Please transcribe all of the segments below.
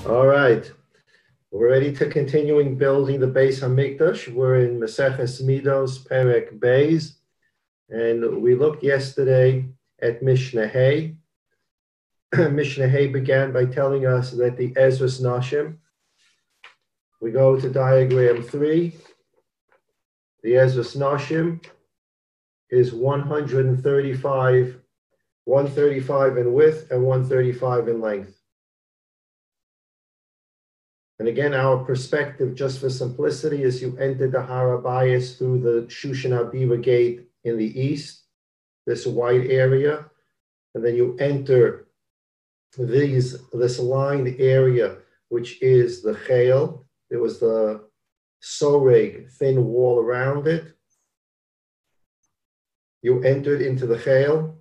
All right, we're ready to continuing building the Bais Hamikdash. We're in Masechta Middos, Perek Beis, and we looked yesterday at Mishnah Hay. Mishnah Hay began by telling us that the Ezras Nashim, we go to diagram 3, the Ezras Nashim is 135 in width and 135 in length. And again, our perspective, just for simplicity, is you enter the Har HaBayis through the Shushan Abiva gate in the east, this white area, and then you enter this lined area, which is the Chayil. There was the Soreg, thin wall around it. You entered into the Chayil.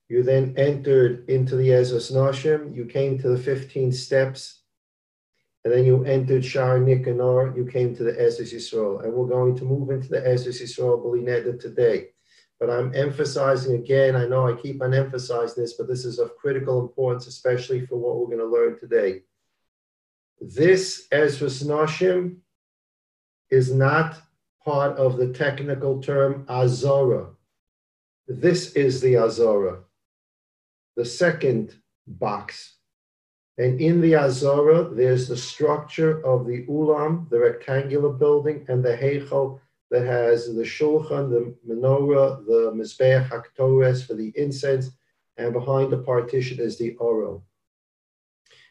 You then entered into the Ezras Nashim. You came to the 15 steps. And then you entered Shar Nikanor, you came to the Ezras Yisrael. And we're going to move into the Ezras Yisrael B'li Neder today. But I'm emphasizing again, I know I keep on emphasizing this, but this is of critical importance, especially for what we're going to learn today. This Ezras Nashim is not part of the technical term Azora. This is the Azora, the second box. And in the Azora, there's the structure of the Ulam, the rectangular building, and the Heichal that has the Shulchan, the Menorah, the Mizbeach HaKtores for the incense, and behind the partition is the Oro.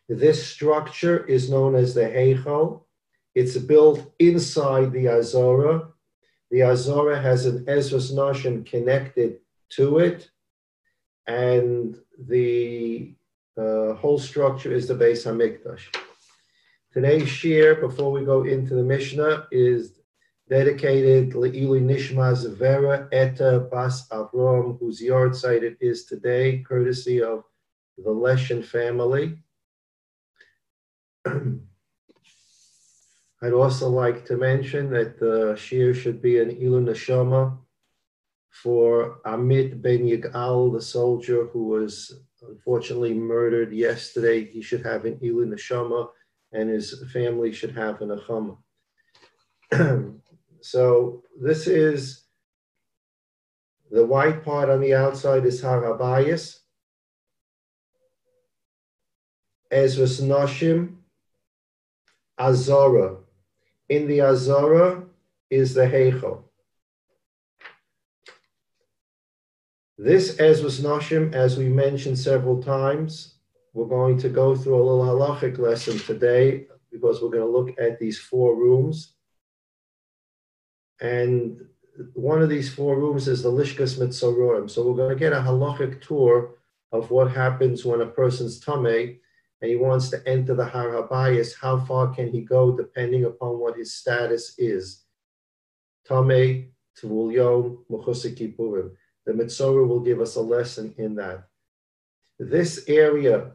This structure is known as the Heichal. It's built inside the Azora. The Azora has an Ezras Nashim connected to it, and the whole structure is the Bais Hamikdash. Today's shir, before we go into the Mishnah, is dedicated Le'ilui Nishma Zavera Eta Bas Avrom, whose yard site it is today, courtesy of the Leshen family. I'd also like to mention that the shir should be an Ilu Neshama for Amit Ben Yigal, the soldier who was unfortunately murdered yesterday. He should have an Ilu Neshama, and his family should have an Achama. So this is the white part on the outside is Har HaBayis. Ezras Nashim, Azora. In the Azora is the Heichal. This Ezras Nashim, as we mentioned several times, we're going to go through a little halachic lesson today because we're going to look at these 4 rooms. And one of these 4 rooms is the Lishkas Mitzororim. So we're going to get a halachic tour of what happens when a person's tameh and he wants to enter the Har HaBayis. How far can he go depending upon what his status is? Tameh, Tevul Yom, Mechusei Kippurim. The Mitzorah will give us a lesson in that. This area,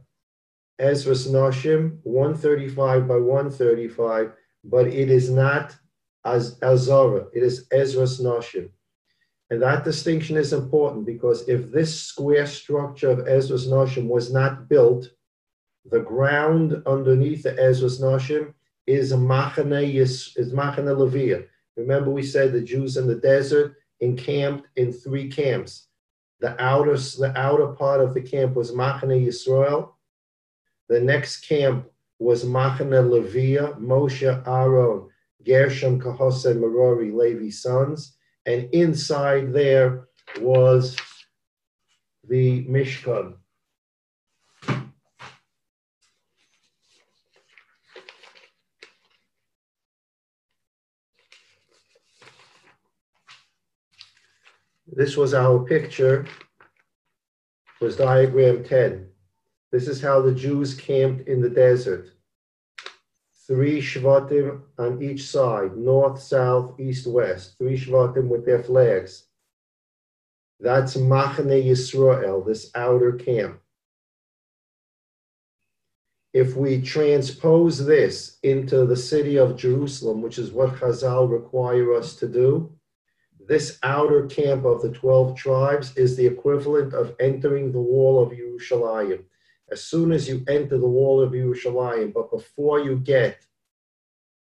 Ezras Nashim, 135 by 135, but it is not Azora, it is Ezras Nashim. And that distinction is important because if this square structure of Ezras Nashim was not built, the ground underneath the Ezras Nashim is Machane Leviah. Remember we said the Jews in the desert encamped in 3 camps. The outer part of the camp was Machane Yisrael. The next camp was Machane Leviah, Moshe, Aaron, Gershom, Kahos, and Merari, Levi's sons. And inside there was the Mishkan. This was our picture, was diagram 10. This is how the Jews camped in the desert. 3 Shvatim on each side, north, south, east, west. 3 Shvatim with their flags. That's Machane Yisrael, this outer camp. If we transpose this into the city of Jerusalem, which is what Chazal require us to do, this outer camp of the 12 tribes is the equivalent of entering the wall of Yerushalayim. as soon as you enter the wall of Yerushalayim, but before you get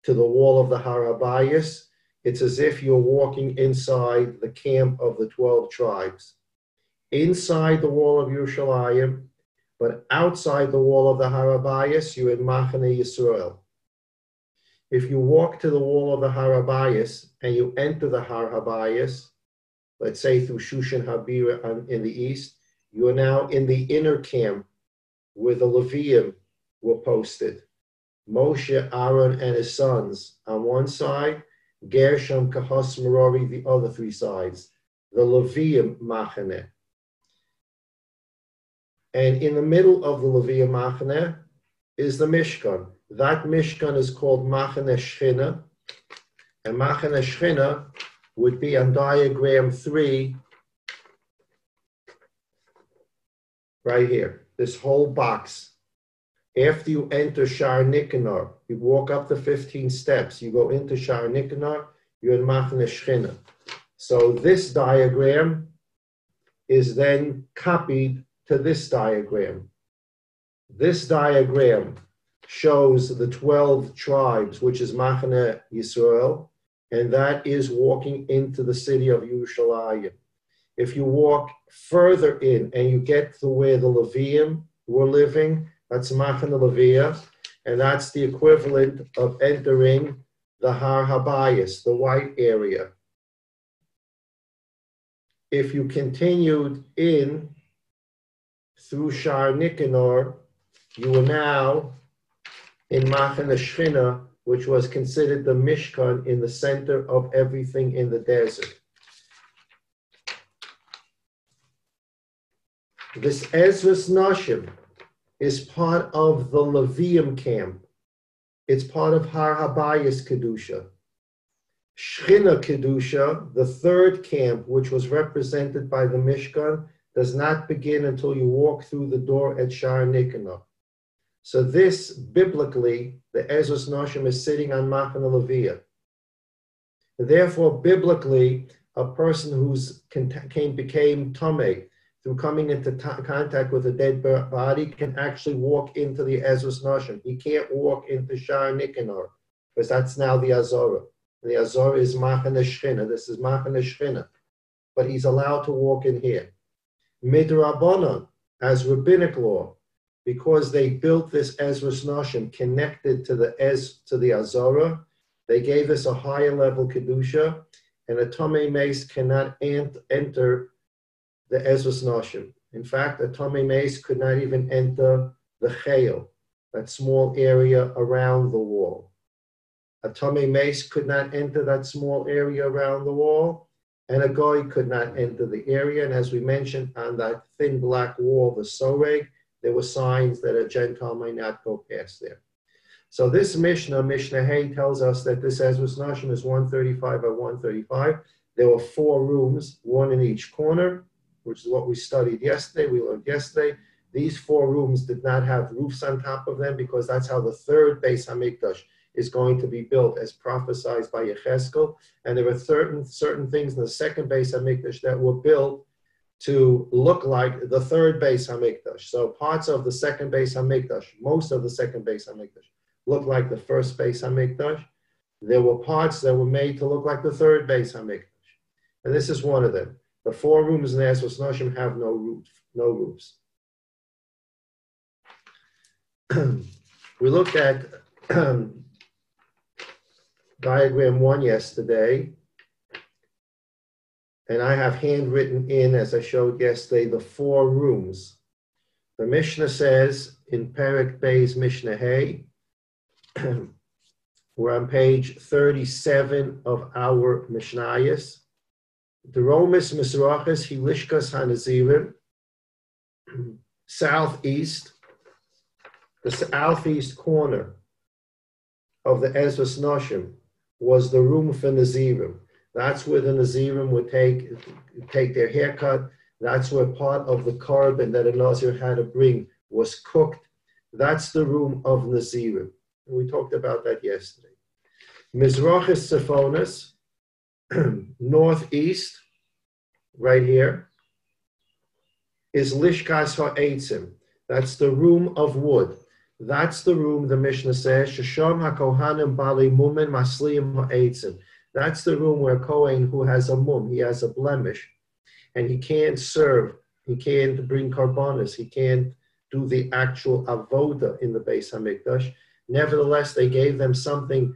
to the wall of the Har HaBayis, it's as if you're walking inside the camp of the 12 tribes. Inside the wall of Yerushalayim, but outside the wall of the Har HaBayis, you're in Machane Yisrael. If you walk to the wall of the Har HaBayis and you enter the Har HaBayis, let's say through Shushan Habira in the east, you are now in the inner camp where the Leviim were posted. Moshe, Aaron, and his sons on one side, Gershom, Kahos, Merari, the other three sides, the Leviim Machane. And in the middle of the Leviim Machane is the Mishkan. That Mishkan is called Machane Shechina, and Machane Shechina would be on diagram 3, right here, this whole box. After you enter Shar Nikanor, you walk up the 15 steps, you go into Shar Nikanor, you're in Machane Shechina. So this diagram is then copied to this diagram. This diagram shows the 12 tribes, which is Machane Yisrael, and that is walking into the city of Yerushalayim. If you walk further in and you get to where the Leviim were living, that's Machane Leviah, and that's the equivalent of entering the Har HaBayis, the white area. If you continued in through Shar Nikanor, you are now in Machane Shechina, which was considered the Mishkan in the center of everything in the desert. This Ezras Nashim is part of the Levium camp. It's part of Har HaBayis Kedusha. Shechina Kedusha, the third camp, which was represented by the Mishkan, does not begin until you walk through the door at Shar Nikanor. So this, biblically, the Ezras Nashim is sitting on Machane Leviah. Therefore, biblically, a person who's became Tomei through coming into contact with a dead body can actually walk into the Ezras Nashim. He can't walk into Shar Nikanor, because that's now the Azorah. The Azorah is Machane Shechina. This is Machane Shechina. But he's allowed to walk in here. Midrabanan, as rabbinic law, because they built this Ezras Nashim connected to the Azorah, they gave us a higher level Kedusha, and a Tomei Mace cannot enter the Ezras Nashim. In fact, a Tomei Mace could not even enter the Chayil, that small area around the wall. A Tomei Mace could not enter that small area around the wall, and a Goy could not enter the area. And as we mentioned, on that thin black wall, the Soreg, there were signs that a Gentile might not go past there. So this Mishnah, Mishnah Hay, tells us that this Ezras Nashim is 135 by 135. There were 4 rooms, one in each corner, which is what we studied yesterday, we learned yesterday. These 4 rooms did not have roofs on top of them because that's how the third Bais Hamikdash is going to be built, as prophesied by Yecheskel. And there were certain things in the second Bais Hamikdash that were built to look like the third Bais Hamikdash. So parts of the second Bais Hamikdash, most of the second Bais Hamikdash, look like the first Bais Hamikdash. There were parts that were made to look like the third Bais Hamikdash. And this is one of them. The 4 rooms in the Ezras Nashim have no roofs. We looked at diagram 1 yesterday, and I have handwritten in, as I showed yesterday, the 4 rooms. The Mishnah says in Perek Beis Mishnah Hay, we're on page 37 of our Mishnayos. Deromis Mizrachis Hilishkas Hanazirim, southeast, the southeast corner of the Ezras Nashim was the room for Nazirim. That's where the Nazirim would take their haircut. That's where part of the korban that a Nazir had to bring was cooked. That's the room of Nazirim. And we talked about that yesterday. Mizrachis Sephonis, northeast, right here, is Lishkas HaEtzim. That's the room of wood. That's the room, the Mishnah says, Shasham HaKohanim Bali Mumin Masliim Ha'etzim. That's the room where Kohen who has a mum, he has a blemish, and he can't serve, he can't bring karbanos, he can't do the actual avoda in the Bais Hamikdash. Nevertheless, they gave them something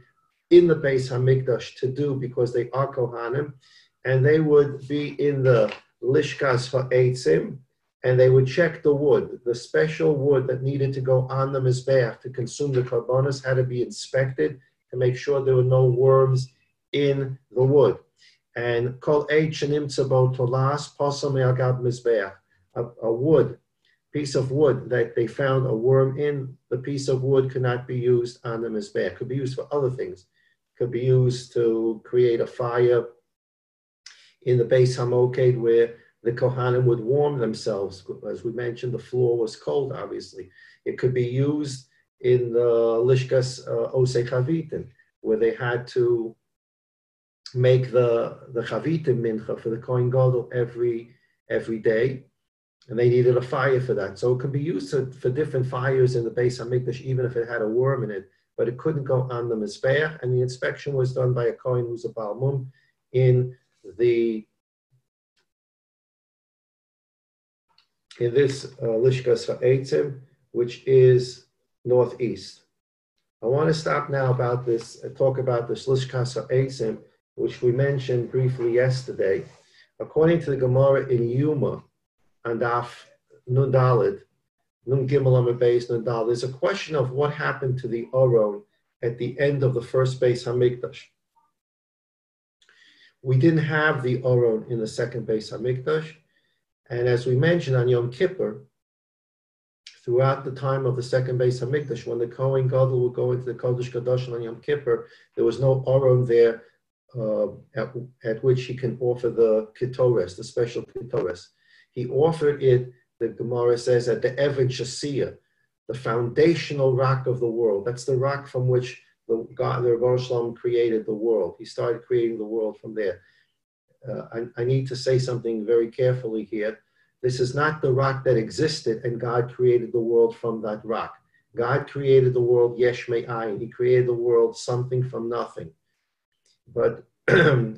in the Bais Hamikdash to do because they are Kohanim, and they would be in the Lishkas Ha'etzim, and they would check the wood. The special wood that needed to go on the Mizbeach to consume the karbanos had to be inspected to make sure there were no worms in the wood. And Kol Eich Shenimtza Bo Tolas Posel Me'al Mizbeach. A wood, piece of wood that they found a worm in, the piece of wood could not be used on the Mizbeach. It could be used for other things. It could be used to create a fire in the Bais Hamoked where the Kohanim would warm themselves. As we mentioned, the floor was cold, obviously. It could be used in the Lishkas Osei Chavitim, where they had to make the Chavitim mincha for the Kohen Gadol every day, and they needed a fire for that. So it can be used for different fires in the Bais Hamikdash, even if it had a worm in it, but it couldn't go on the Mizbeach, and the inspection was done by a Kohen who's a Baal Mum in this Lishkas Ha'etzim, which is northeast. I want to stop now about this and talk about this Lishkas Ha'etzim, which we mentioned briefly yesterday. According to the Gemara in Yuma, and Daf Nun Daled, Nun Gimel Amud Beis Nun Daled, there's a question of what happened to the Aron at the end of the first Bais Hamikdash. We didn't have the Aron in the second Bais Hamikdash. And as we mentioned on Yom Kippur, throughout the time of the second Bais Hamikdash, when the Kohen Gadol would go into the Kodesh Kadoshim on Yom Kippur, there was no Aron there at which he can offer the Ketores, the special Ketores. He offered it, the Gemara says, at the Even Shasiyah, the foundational rock of the world. That's the rock from which the Rebbe Shalom created the world. He started creating the world from there. I need to say something very carefully here. This is not the rock that existed and God created the world from that rock. God created the world yesh me'ayin. He created the world something from nothing. But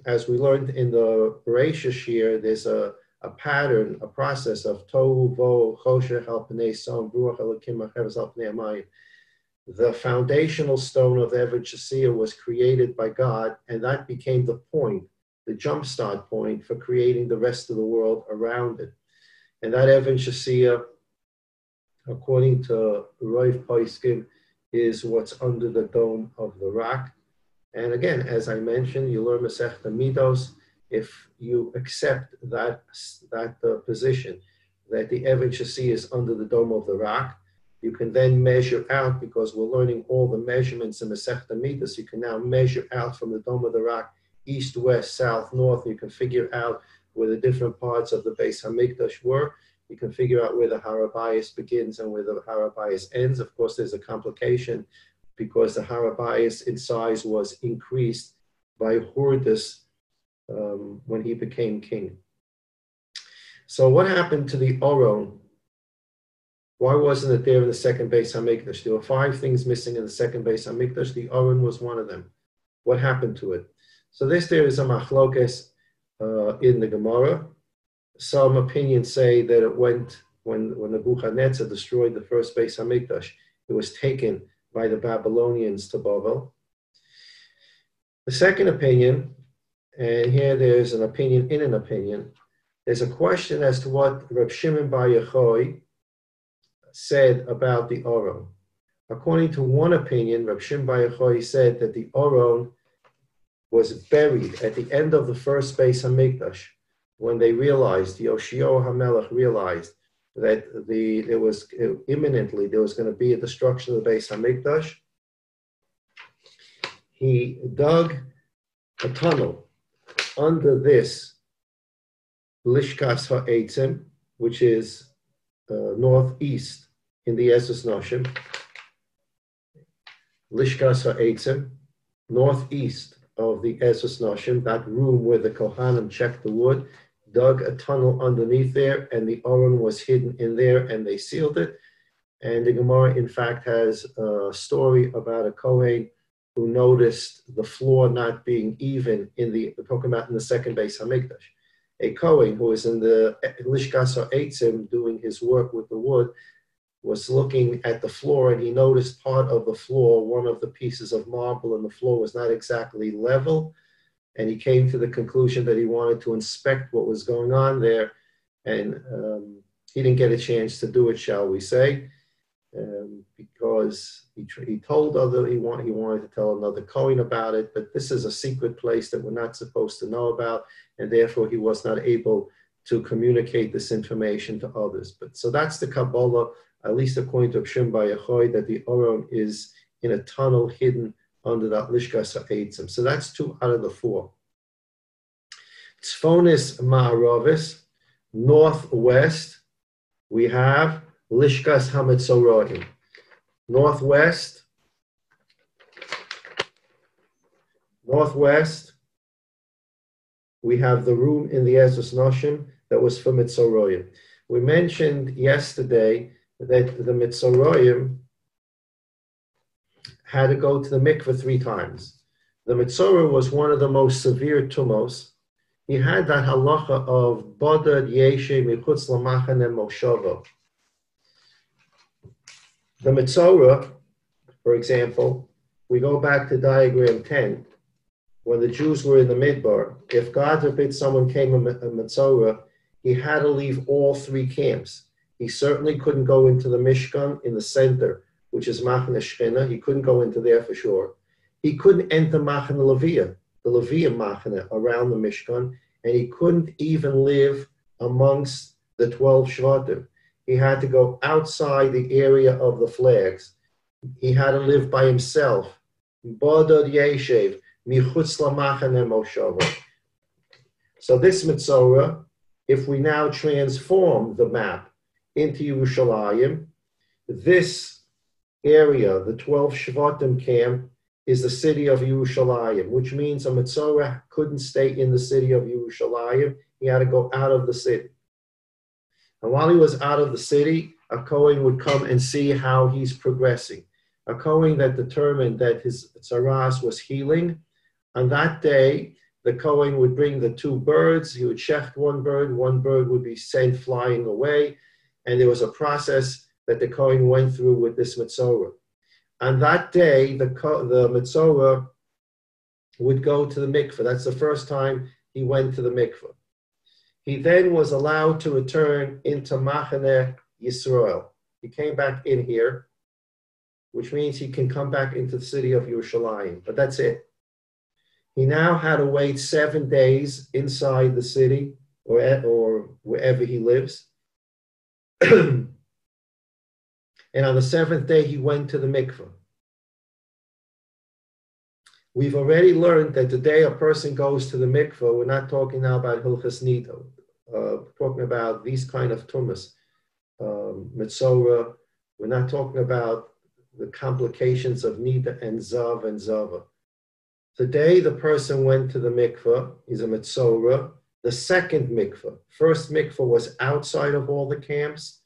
as we learned in the Bereshit here, there's a pattern, a process of tohu vo chosher al pnei som ruach elokim achevas al pnei hamayim. The foundational stone of the Even Shasiyah was created by God, and that became the point, the jumpstart point for creating the rest of the world around it. And that Even Shasiyah, according to Rav Poskim, is what's under the dome of the rock. And again, as I mentioned, you learn Masechta Middos. If you accept that position, that the Even Shasiyah is under the dome of the rock, you can then measure out, because we're learning all the measurements in Masechta Middos, you can now measure out from the dome of the rock, east, west, south, north. You can figure out where the different parts of the Bais Hamikdash were. You can figure out where the Har HaBayis begins and where the Har HaBayis ends. Of course, there's a complication because the Har HaBayis in size was increased by Hordus when he became king. So what happened to the Aron? Why wasn't it there in the second Bais Hamikdash? There were 5 things missing in the second Bais Hamikdash. The Aron was one of them. What happened to it? So there is a machlokes in the Gemara. Some opinions say that it went, when Nebuchadnezzar destroyed the first Bais Hamikdash, it was taken by the Babylonians to Babel. The second opinion, and here there's an opinion in an opinion, there's a question as to what Reb Shimon Bar Yochai said about the Aron. According to one opinion, Reb Shimon Bar Yochai said that the Aron was buried at the end of the first Bais Hamikdash, when they realized, Yoshio HaMelech realized that there was imminently there was going to be a destruction of the Bais Hamikdash. He dug a tunnel under this Lishkas Ha'etzim, which is northeast in the Ezras Noshim. Lishkas Ha'etzim, northeast of the Ezras Noshim, that room where the Kohanim checked the wood, dug a tunnel underneath there, and the Aron was hidden in there, and they sealed it. And the Gemara, in fact, has a story about a Kohen who noticed the floor not being even we're talking about in the second Bais Hamikdash. A Kohen who was in the Lishkas Eitzim doing his work with the wood was looking at the floor, and he noticed part of the floor, one of the pieces of marble in the floor was not exactly level, and he came to the conclusion that he wanted to inspect what was going on there, and he didn't get a chance to do it, shall we say, because he told he wanted to tell another Kohen about it, but this is a secret place that we're not supposed to know about, and therefore he was not able to communicate this information to others. But so that's the Kabbalah, at least according to Shim Bar Yochai, that the Aron is in a tunnel hidden under that Lishkas Ha'etzim. So that's 2 out of the 4. Tzfonis Ma'aravis, northwest, we have Lishkas HaMetzoraim. Northwest, we have the room in the Ezras Noshim that was for Metzoraim. We mentioned yesterday that the Metzoraim had to go to the mikveh 3 times. The Metzora was one of the most severe tumos. He had that halacha of Bodad Yeshe Michutz Lamachane Moshava. The Metzora, for example, we go back to diagram 10, when the Jews were in the Midbar, if God forbid someone came a Metzora, he had to leave all 3 camps. He certainly couldn't go into the Mishkan in the center, which is Machane Shechina. He couldn't go into there for sure. He couldn't enter Machane Leviyah, the Leviyah Machane around the Mishkan, and he couldn't even live amongst the 12 Shvatim. He had to go outside the area of the flags. He had to live by himself. Bodod Yeshev, Michutz Lamachane Moshava. So this Metzora, if we now transform the map into Yerushalayim, this area, the 12 Shvatim camp, is the city of Yerushalayim, which means a Metzora couldn't stay in the city of Yerushalayim. He had to go out of the city. And while he was out of the city, a Kohen would come and see how he's progressing. A Kohen that determined that his tzaras was healing. On that day, the Kohen would bring the 2 birds. He would shecht one bird would be sent flying away. And there was a process that the Kohen went through with this Metzora. On that day, the Metzora would go to the mikveh. That's the first time he went to the mikveh. He then was allowed to return into Machane Yisrael. He came back in here, which means he can come back into the city of Yerushalayim, but that's it. He now had to wait 7 days inside the city or wherever he lives. And on the 7th day, he went to the mikveh. We've already learned that the day a person goes to the mikveh, we're not talking now about Hilchas Nida. We're talking about these kind of tumas, Metzora. We're not talking about the complications of Nida and Zav and Zava. The day the person went to the mikveh is a Metzora. The second mikveh, first mikveh was outside of all the camps.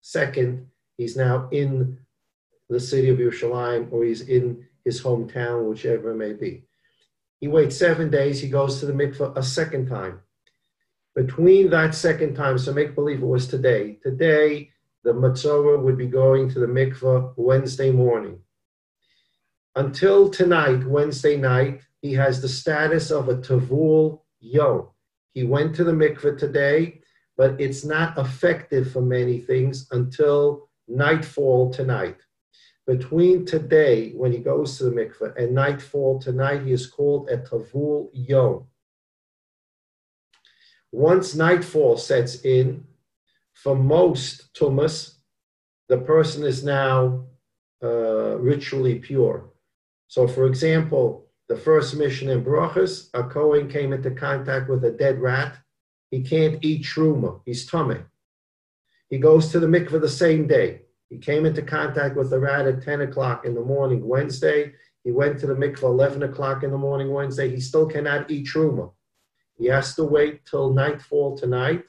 Second, he's now in the city of Yerushalayim, or he's in his hometown, whichever it may be. He waits 7 days, he goes to the mikveh a second time. Between that second time, so make believe it was today. Today, the Metzora would be going to the mikveh Wednesday morning. Until tonight, Wednesday night, he has the status of a Tavul Yom. He went to the mikveh today, but it's not effective for many things until nightfall tonight. Between today, when he goes to the mikveh, and nightfall tonight, he is called a Tavul Yom. Once nightfall sets in, for most tumas, the person is now ritually pure. So, for example, the first mission in Brachas, a Kohen came into contact with a dead rat. He can't eat truma. He's tameh. He goes to the mikveh the same day. He came into contact with the rat at 10 o'clock in the morning Wednesday. He went to the mikveh 11 o'clock in the morning Wednesday. He still cannot eat truma. He has to wait till nightfall tonight,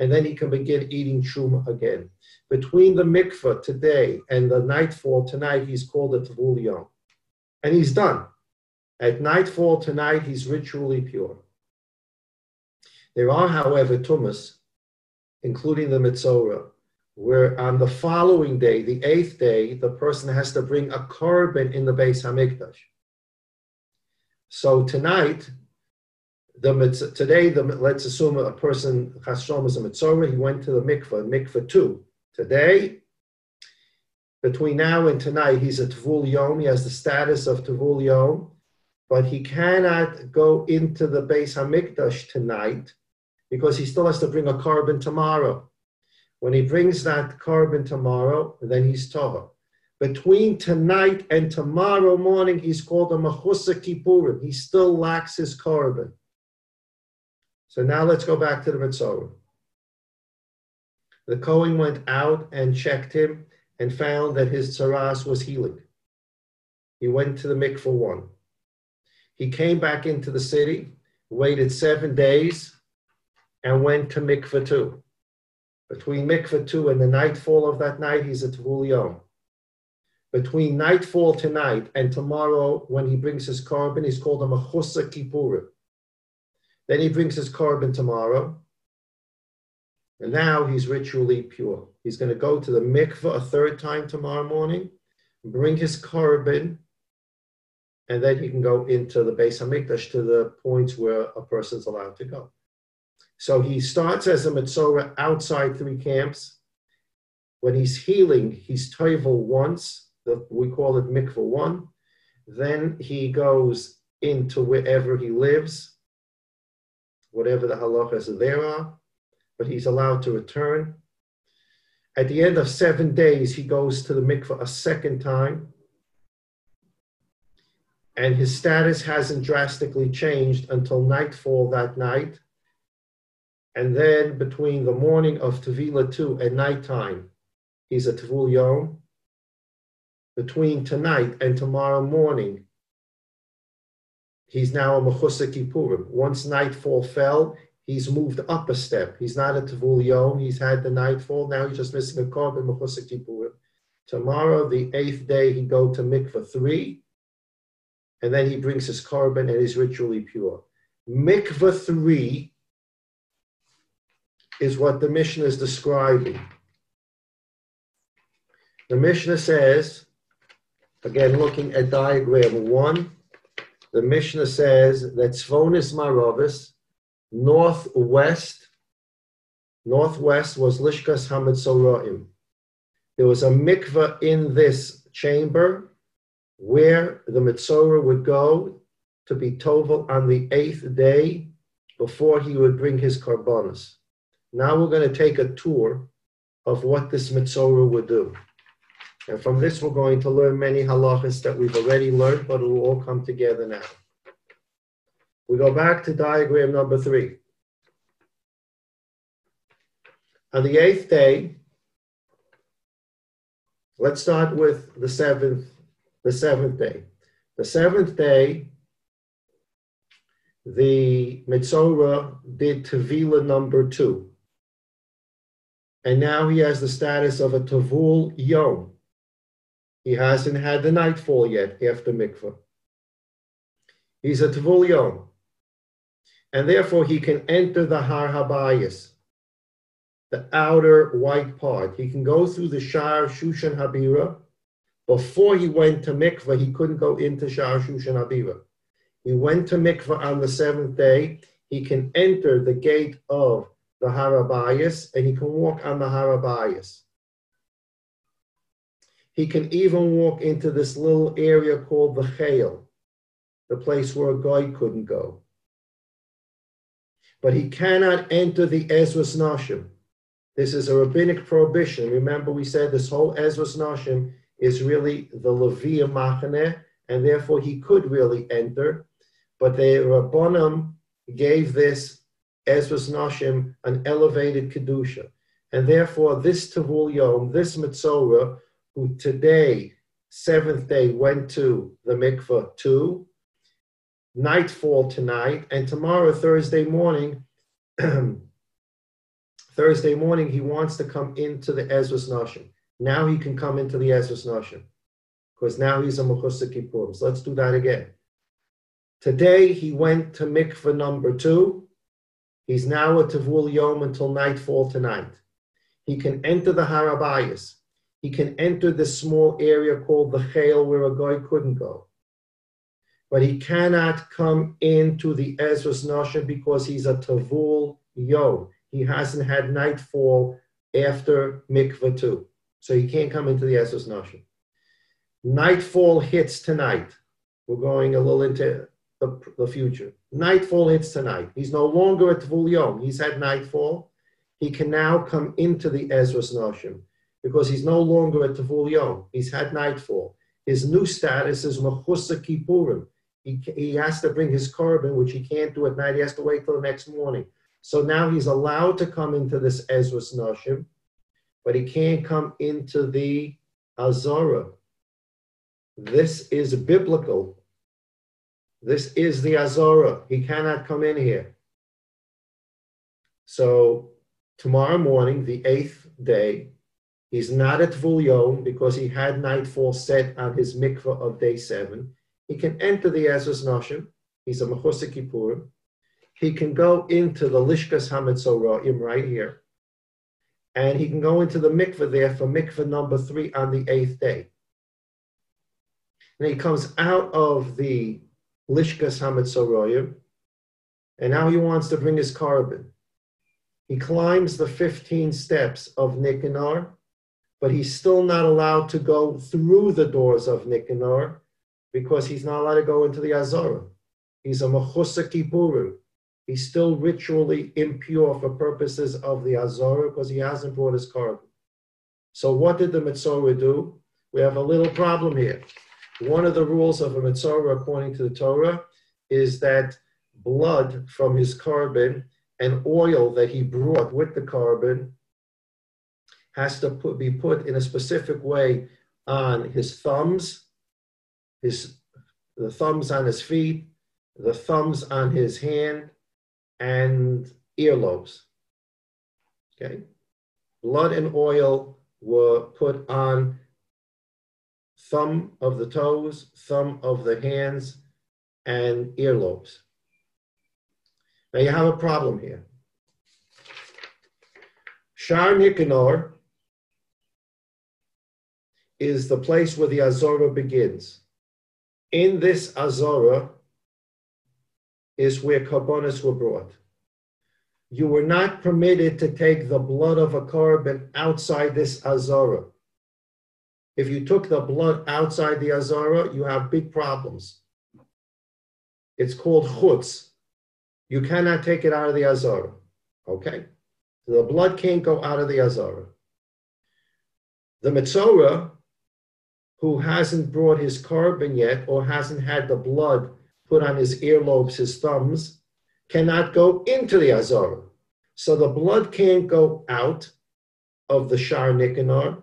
and then he can begin eating truma again. Between the mikveh today and the nightfall tonight, he's called a Tavul Yom. And he's done. At nightfall tonight, he's ritually pure. There are, however, tumas, including the Mitzorah, where on the following day, the 8th day, the person has to bring a korban in the Bais Hamikdash. So tonight, let's assume a person, Hashem is a Mitzorah, he went to the mikveh 2. Today, between now and tonight, he's a Tavul Yom, he has the status of Tavul Yom, but he cannot go into the Bais Hamikdash tonight because he still has to bring a korban tomorrow. When he brings that korban tomorrow, then he's Tahor. Between tonight and tomorrow morning, he's called a Mechusa Kippurim. He still lacks his korban. So now let's go back to the Mitzorah. The Kohen went out and checked him and found that his tzaras was healing. He went to the mikveh 1. He came back into the city, waited 7 days, and went to mikveh 2. Between mikveh 2 and the nightfall of that night, he's a Tavul Yom. Between nightfall tonight and tomorrow, when he brings his korban, he's called a Mechusa Kippurim. Then he brings his korban tomorrow, and now he's ritually pure. He's going to go to the mikveh a 3rd time tomorrow morning, bring his korban, and then he can go into the Bais Hamikdash to the points where a person's allowed to go. So he starts as a Mitzorah outside 3 camps. When he's healing, he's toivel once. We call it mikveh 1. Then he goes into wherever he lives, whatever the halachas there are, but he's allowed to return. At the end of 7 days, he goes to the mikveh a 2nd time, and his status hasn't drastically changed until nightfall that night. And then between the morning of Tevilah 2 and nighttime, he's a Tavul Yom. Between tonight and tomorrow morning, he's now a Mechusa Kippurim. Once nightfall fell, he's moved up a step. He's not a Tavul Yom. He's had the nightfall. Now he's just missing a korban, Mechusa Kippurim. Tomorrow, the 8th day, he go to mikveh 3, and then he brings his korban and is ritually pure. Mikveh 3 is what the Mishnah is describing. The Mishnah says, again looking at diagram 1, the Mishnah says that Tzvonis Maravis, northwest was Lishkas HaMetzoraim. There was a mikveh in this chamber where the Metzorah would go to be tovel on the 8th day before he would bring his karbonos. Now we're going to take a tour of what this Metzorah would do. And from this, we're going to learn many halachas that we've already learned, but it will all come together now. We go back to diagram number 3. On the 8th day, let's start with the 7th day. The 7th day, the Metzorah did Tevilah number 2. And now he has the status of a Tavul Yom. He hasn't had the nightfall yet after mikveh. He's a Tavul Yom. And therefore he can enter the Har Habayis, the outer white part. He can go through the Shar Shushan Habira. Before he went to mikveh, he couldn't go into Shar Shushan Habira. He went to mikveh on the 7th day. He can enter the gate of the Har Habayis, and he can walk on the Har Habayis. He can even walk into this little area called the Chayil, the place where a guy couldn't go. But he cannot enter the Ezras Nashim. This is a rabbinic prohibition. Remember, we said this whole Ezras Nashim is really the Leviya Machaneh, and therefore he could really enter. But the Rabbanim gave this Ezras Nashim an elevated Kedusha. And therefore this Tavul Yom, this Metzorah, who today, 7th day, went to the mikveh 2, nightfall tonight, and tomorrow, Thursday morning, Thursday morning, he wants to come into the Ezras Nashim. Now he can come into the Ezras Nashim because now he's a Mechusar Kippurim. So let's do that again. Today, he went to mikveh number 2. He's now a Tavul Yom until nightfall tonight. He can enter the Harabayas. He can enter this small area called the Chayil where a guy couldn't go. But he cannot come into the Ezras Nashim because he's a Tavul Yom. He hasn't had nightfall after mikveh 2. So he can't come into the Ezras Nashim. Nightfall hits tonight. We're going a little into the future. Nightfall hits tonight. He's no longer at Tvul Yom. He's had nightfall. He can now come into the Ezras Nashim because he's no longer at Tvul Yom. He's had nightfall. His new status is Mechusar Kippurim. He has to bring his korban, which he can't do at night. He has to wait till the next morning. So now he's allowed to come into this Ezras Nashim, but he can't come into the Azara. This is biblical. This is the Azara. He cannot come in here. So tomorrow morning, the 8th day, he's not at Tvul Yom because he had nightfall set on his mikveh of day 7. He can enter the Ezras Nashim. He's a Mechusar Kippurim. He can go into the Lishkas HaMetzoraim right here. And he can go into the mikveh there for mikveh number 3 on the 8th day. And he comes out of the Lishkas HaMetzoraim, and now he wants to bring his korban. He climbs the 15 steps of Nicanor, but he's still not allowed to go through the doors of Nicanor because he's not allowed to go into the Azara. He's a Mechusar Kippurim. He's still ritually impure for purposes of the Azara because he hasn't brought his korban. So what did the Metzorah do? We have a little problem here. One of the rules of a Metzorah, according to the Torah, is that blood from his korban and oil that he brought with the korban has to be put in a specific way on his thumbs, the thumbs on his feet, the thumbs on his hand, and earlobes. Okay? Blood and oil were put on thumb of the toes, thumb of the hands, and earlobes. Now you have a problem here. Shar Nicanor is the place where the Azara begins. In this Azara is where korbanos were brought. You were not permitted to take the blood of a korban outside this Azara. If you took the blood outside the Azara, you have big problems. It's called chutz. You cannot take it out of the Azara. Okay? So the blood can't go out of the Azara. The Metzorah, who hasn't brought his korban yet or hasn't had the blood put on his earlobes, his thumbs, cannot go into the Azara. So the blood can't go out of the Shar Nicanor.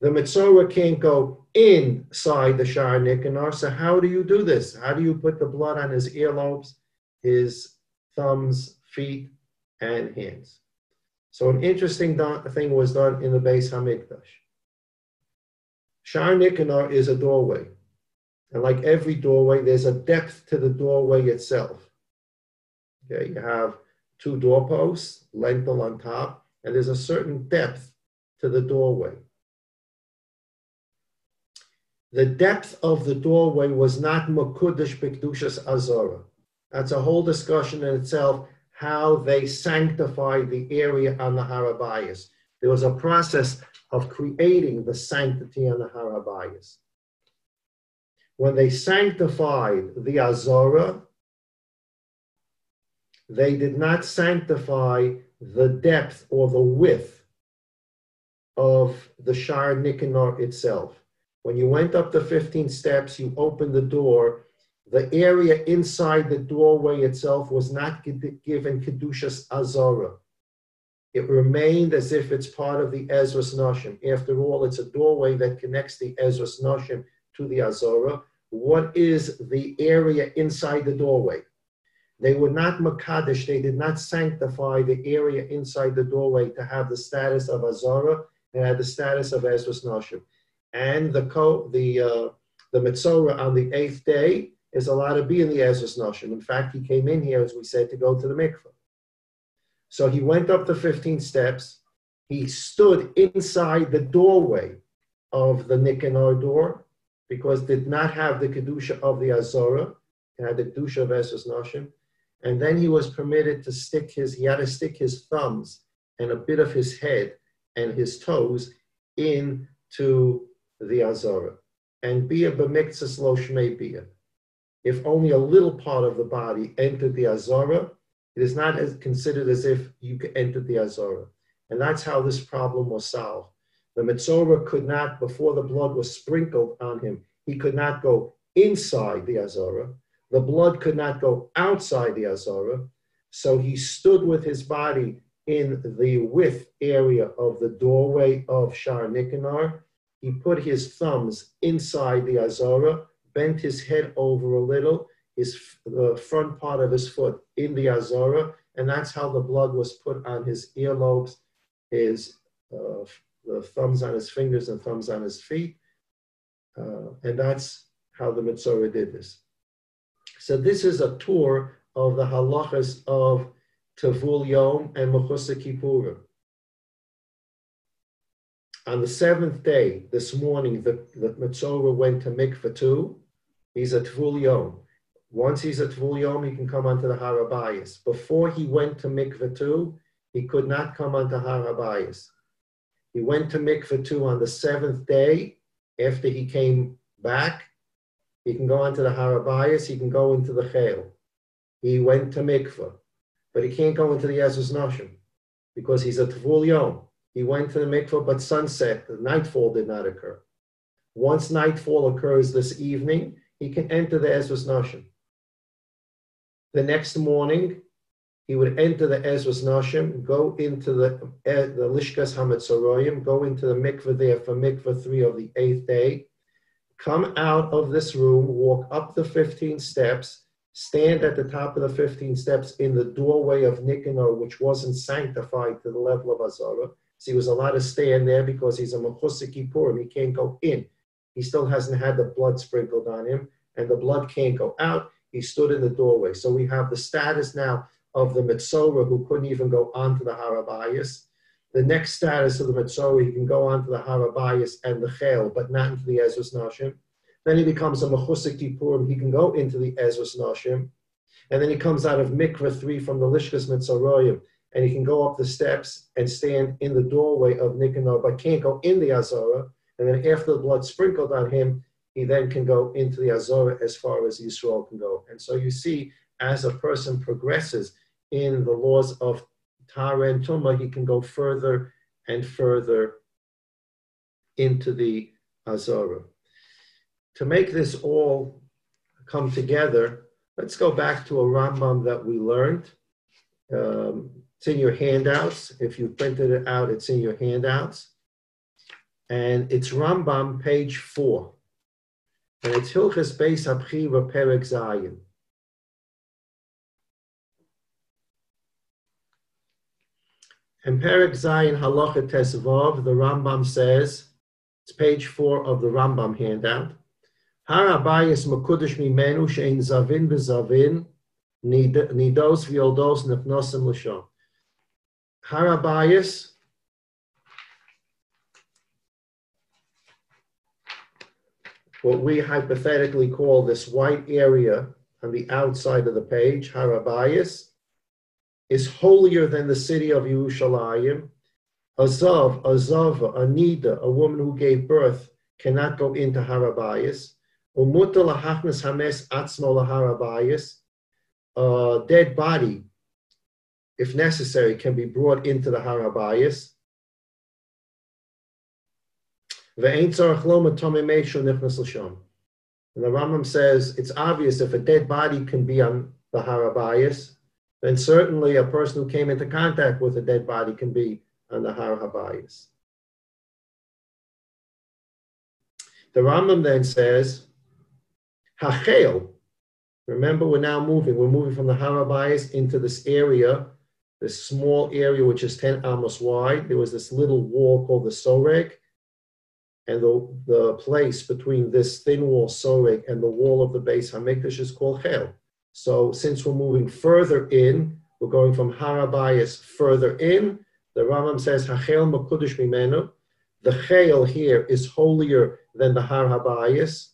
The Metzorah can't go inside the Shar Nicanor. So how do you do this? How do you put the blood on his earlobes, his thumbs, feet, and hands? So an interesting thing was done in the Bais Hamikdash. Shar Nicanor is a doorway. And like every doorway, there's a depth to the doorway itself. Okay, you have 2 doorposts, lintel on top, and there's a certain depth to the doorway. The depth of the doorway was not Mekudesh B'Kedushas Azara. That's a whole discussion in itself, how they sanctified the area on the Harabayas. There was a process of creating the sanctity on the Harabayas. When they sanctified the Azara, they did not sanctify the depth or the width of the Shar Nicanor itself. When you went up the 15 steps, you opened the door. The area inside the doorway itself was not given Kedushas Azara. It remained as if it's part of the Ezras Nashim. After all, it's a doorway that connects the Ezras Nashim to the Azara. What is the area inside the doorway? They were not Makadish, they did not sanctify the area inside the doorway to have the status of Azara, and had the status of Ezras Noshim. And the Metzorah on the 8th day is allowed to be in the Ezras Noshim. In fact, he came in here, as we said, to go to the mikveh. So he went up the 15 steps. He stood inside the doorway of the Nicanor door, because did not have the Kedusha of the Azara, it had the Kedusha of Ezras Noshim. And then he was permitted to he had to stick his thumbs and a bit of his head and his toes into the Azara. And Bia b'miktzas lo shmei Bia. If only a little part of the body entered the Azara, it is not considered as if you entered the Azara. And that's how this problem was solved. The Metzorah could not, before the blood was sprinkled on him, he could not go inside the Azara. The blood could not go outside the Azara. So he stood with his body in the width area of the doorway of Shar Nicanor. He put his thumbs inside the Azara, bent his head over a little, the front part of his foot in the Azara, and that's how the blood was put on his earlobes, the thumbs on his fingers and thumbs on his feet. And that's how the Metzorah did this. So this is a tour of the halachas of Tavul Yom and Mechusa Kippurim. On the 7th day, this morning, the Metzorah went to mikveh too. He's a Tavul Yom. Once he's a Tavul Yom, he can come onto the Har HaBayis. Before he went to mikveh too, he could not come onto Har HaBayis. He went to mikveh too on the 7th day. After he came back, he can go onto the Har HaBayis, he can go into the Chel. He went to mikveh, but he can't go into the Ezras Noshim because he's a Tavul Yom. He went to the mikveh, but sunset, the nightfall did not occur. Once nightfall occurs this evening, he can enter the Ezras Noshim. The next morning, he would enter the Ezras Noshim, go into the Lishkas HaMetzoroyim, go into the mikveh there for mikveh 3 of the 8th day, come out of this room, walk up the 15 steps, stand at the top of the 15 steps in the doorway of Nicanor, which wasn't sanctified to the level of Azara. So he was allowed to stand there because he's a Mechusa Kippurim. He can't go in. He still hasn't had the blood sprinkled on him, and the blood can't go out. He stood in the doorway. So we have the status now of the Metzorah who couldn't even go onto the Har HaBayis. The next status of the Metzorah, he can go onto the Har HaBayis and the Chel, but not into the Ezras Noshim. Then he becomes a Mechusa Kippurim. He can go into the Ezras Noshim. And then he comes out of mikveh 3 from the Lishkas Metzoroyim, and he can go up the steps and stand in the doorway of Nicanor, but can't go in the Azara. And then after the blood sprinkled on him, he then can go into the Azara as far as Yisrael can go. And so you see, as a person progresses in the laws of Tara and Tumah, he can go further and further into the Azara. To make this all come together, let's go back to a Rambam that we learned. It's in your handouts. If you printed it out, it's in your handouts. And it's Rambam, page 4. And it's Hilchas Bais Hamikdash Perek Zayin. And Perek Zayin Halacha Tesvav, the Rambam says, it's page 4 of the Rambam handout. Har HaBayis Mekudesh Mimenu Shein Zavin B'Zavin Nidos V'Yoldos Nefnosim L'Shon. Har HaBayis, what we hypothetically call this white area on the outside of the page, Har HaBayis, is holier than the city of Yerushalayim. Azav, Azava, Anida, a woman who gave birth, cannot go into Har HaBayis. Umuta lahachnas hames atzmo lahar HaBayis. A dead body, if necessary, can be brought into the Har HaBayis. And the Rambam says it's obvious if a dead body can be on the Har HaBayis, then certainly a person who came into contact with a dead body can be on the Har HaBayis. The Rambam then says, Hachel, Remember, we're now moving. We're moving from the Har HaBayis into this area, this small area which is 10 amos wide. There was this little wall called the Soreg, and the place between this thin wall Soreg and the wall of the Bais Hamikdash is called Chel. So since we're moving further in, we're going from Har HaBayis further in. The Rambam says, Hachel Makudish Mimenu. The Chel here is holier than the Har HaBayis.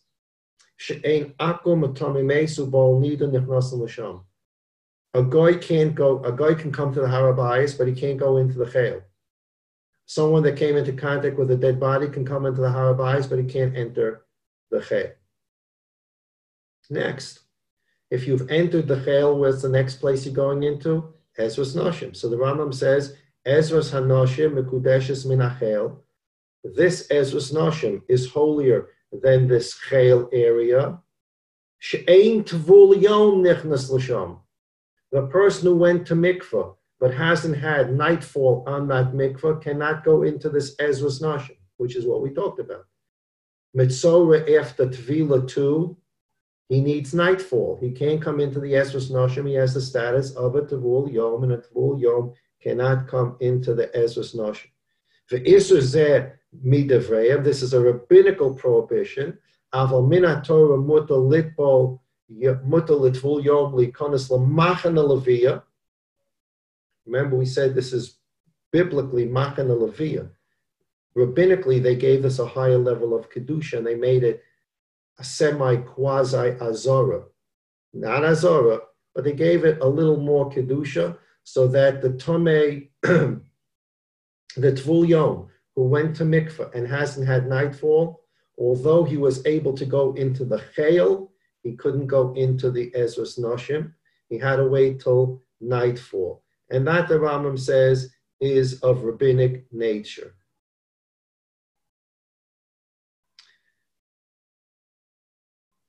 She'ein akum atamimesu bol nida nichnasim l'sham. A guy can come to the Har HaBayis, but he can't go into the Chel. Someone that came into contact with a dead body can come into the Har HaBayis, but he can't enter the Chel. Next, if you've entered the Chel, where's the next place you're going into? Ezras Noshim. So the Rambam says, Ezras HaNoshim Mekudeshes Min HaChel. This Ezras Noshim is holier than this Chel area. She'ein Tvul Yom Nichnas L'Sham. The person who went to mikvah but hasn't had nightfall on that mikvah cannot go into this Ezras Noshim, which is what we talked about. Mitzorah after Tvila 2, he needs nightfall. He can't come into the Ezras Noshim. He has the status of a Tvul Yom, and a Tvul Yom cannot come into the Ezras Noshim. Ve'isur zeh midavreim. This is a rabbinical prohibition. Aval min haTorah mutar litpol mutar litvul yom likonas lamachana leviyah. Remember, we said this is biblically machana leviyah. Rabbinically, they gave this a higher level of kedusha, and they made it a semi-quasi azora, not azora, but they gave it a little more kedusha, so that the tomei, the tvul yom, who went to mikveh and hasn't had nightfall, although he was able to go into the Chel, he couldn't go into the Ezras Noshim. He had to wait till nightfall. And that, the Rambam says, is of rabbinic nature.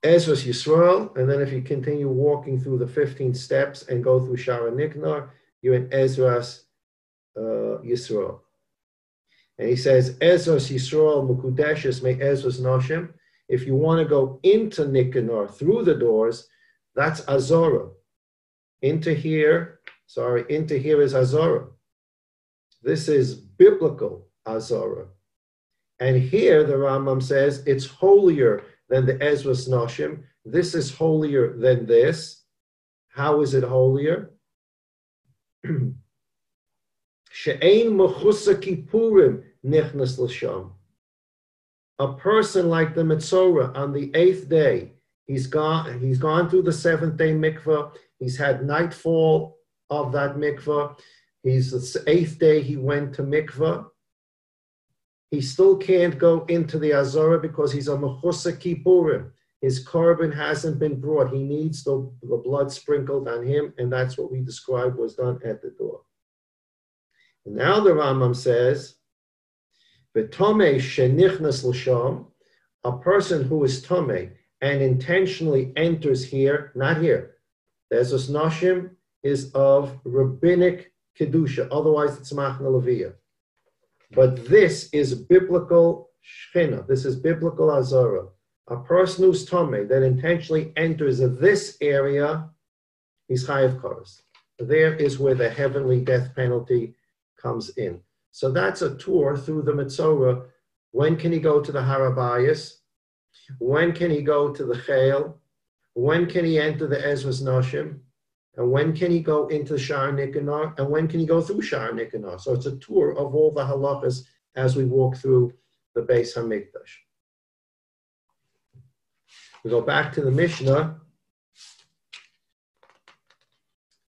Ezras Yisrael, and then if you continue walking through the 15 steps and go through Shara Niknar, you're in Ezras Yisrael. And he says, Ezras Yisrael Mukudeshes Me Ezras Noshim. If you want to go into Nicanor through the doors, that's Azora. Into here is Azora. This is biblical Azora. And here the Rambam says it's holier than the Ezras Noshim. This is holier than this. How is it holier? She'ein mechusa kippurim nichnas l'sham. A person like the Metzorah on the 8th day, he's gone through the 7th day mikvah, he's had nightfall of that mikvah, he's the 8th day he went to mikvah. He still can't go into the Azorah because he's a mechusa kippurim. His korban hasn't been brought. He needs the blood sprinkled on him, and that's what we described was done at the door. And now the Rambam says, V'tomei shenichnas l'sham, a person who is tomei and intentionally enters here, not here. The Ezras Noshim is of rabbinic kedusha, otherwise it's machna leviyah. But this is biblical shchina. This is biblical azara. A person who's tomei that intentionally enters this area, he's chayav kares. There is where the heavenly death penalty comes in. So that's a tour through the Metzorah. When can he go to the Har HaBayis? When can he go to the Chel? When can he enter the Ezras Noshim? And when can he go into Sha'ar Nicanor? And when can he go through Sha'ar Nicanor? So it's a tour of all the halachas as we walk through the Bais Hamikdash. We go back to the Mishnah.